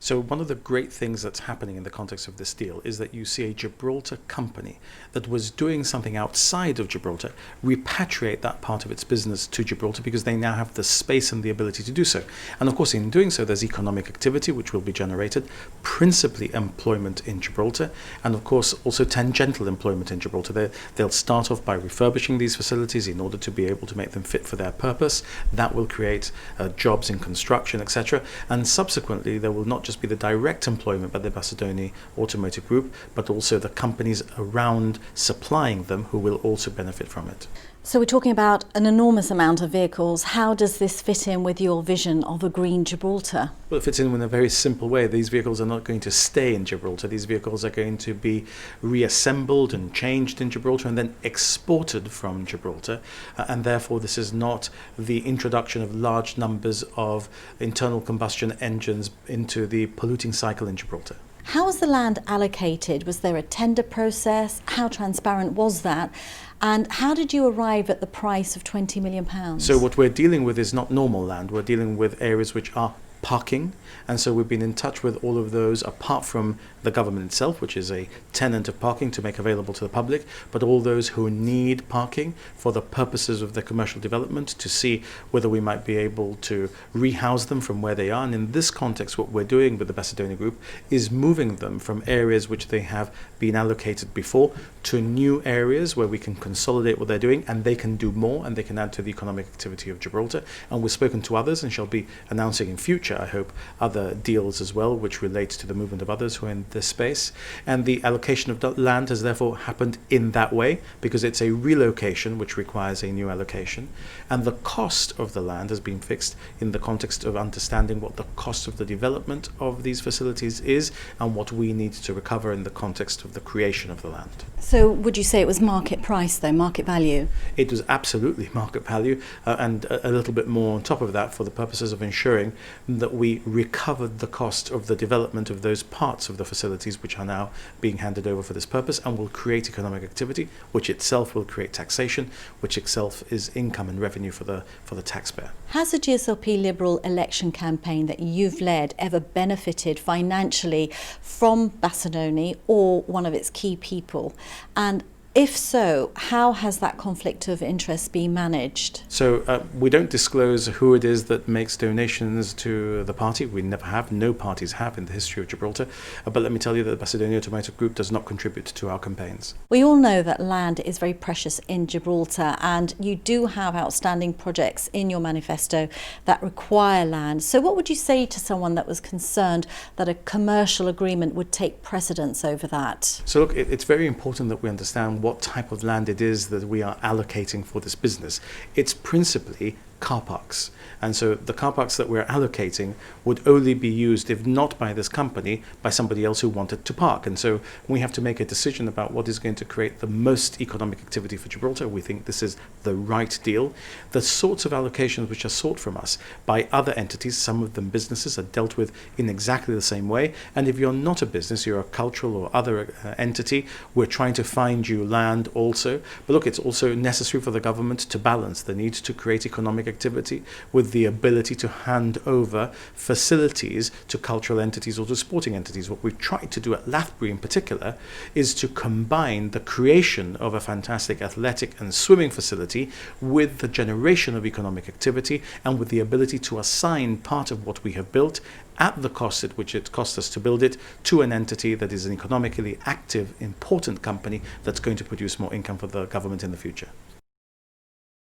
So one of the great things that's happening in the context of this deal is that you see a Gibraltar company that was doing something outside of Gibraltar repatriate that part of its business to Gibraltar because they now have the space and the ability to do so. And of course, in doing so, there's economic activity which will be generated, principally employment in Gibraltar, and of course also tangential employment in Gibraltar. They'll start off by refurbishing these facilities in order to be able to make them fit for their purpose. That will create jobs in construction, etc. And subsequently, there will not just be the direct employment by the Bassadone Automotive Group, but also the companies around supplying them who will also benefit from it. So we're talking about an enormous amount of vehicles. How does this fit in with your vision of a green Gibraltar? Well, it fits in a very simple way. These vehicles are not going to stay in Gibraltar. These vehicles are going to be reassembled and changed in Gibraltar and then exported from Gibraltar. And therefore, this is not the introduction of large numbers of internal combustion engines into the polluting cycle in Gibraltar. How was the land allocated? Was there a tender process? How transparent was that? And how did you arrive at the price of £20 million? So what we're dealing with is not normal land. We're dealing with areas which are parking, and so we've been in touch with all of those apart from the government itself, which is a tenant of parking to make available to the public, but all those who need parking for the purposes of their commercial development to see whether we might be able to rehouse them from where they are. And in this context, what we're doing with the Bassadone Group is moving them from areas which they have been allocated before to new areas where we can consolidate what they're doing and they can do more and they can add to the economic activity of Gibraltar. And we've spoken to others and shall be announcing in future, I hope, other deals as well, which relate to the movement of others who are in this space. And the allocation of land has therefore happened in that way because it's a relocation which requires a new allocation. And the cost of the land has been fixed in the context of understanding what the cost of the development of these facilities is and what we need to recover in the context of the creation of the land. So would you say it was market price though, market value? It was absolutely market value and a little bit more on top of that for the purposes of ensuring that we recovered the cost of the development of those parts of the facilities which are now being handed over for this purpose and will create economic activity, which itself will create taxation, which itself is income and revenue for the taxpayer. Has the GSLP Liberal election campaign that you've led ever benefited financially from Bassadone or one of its key people? And if so, how has that conflict of interest been managed? So we don't disclose who it is that makes donations to the party. We never have. No parties have in the history of Gibraltar. But let me tell you that the Bassadone Automotive Group does not contribute to our campaigns. We all know that land is very precious in Gibraltar, and you do have outstanding projects in your manifesto that require land. So what would you say to someone that was concerned that a commercial agreement would take precedence over that? So look, it's very important that we understand what type of land it is that we are allocating for this business. It's principally car parks. And so the car parks that we're allocating would only be used, if not by this company, by somebody else who wanted to park. And so we have to make a decision about what is going to create the most economic activity for Gibraltar. We think this is the right deal. The sorts of allocations which are sought from us by other entities, some of them businesses, are dealt with in exactly the same way. And if you're not a business, you're a cultural or other entity, we're trying to find you land also. But look, it's also necessary for the government to balance the need to create economic activity with the ability to hand over facilities to cultural entities or to sporting entities. What we've tried to do at Lathbury in particular is to combine the creation of a fantastic athletic and swimming facility with the generation of economic activity and with the ability to assign part of what we have built at the cost at which it cost us to build it to an entity that is an economically active, important company that's going to produce more income for the government in the future.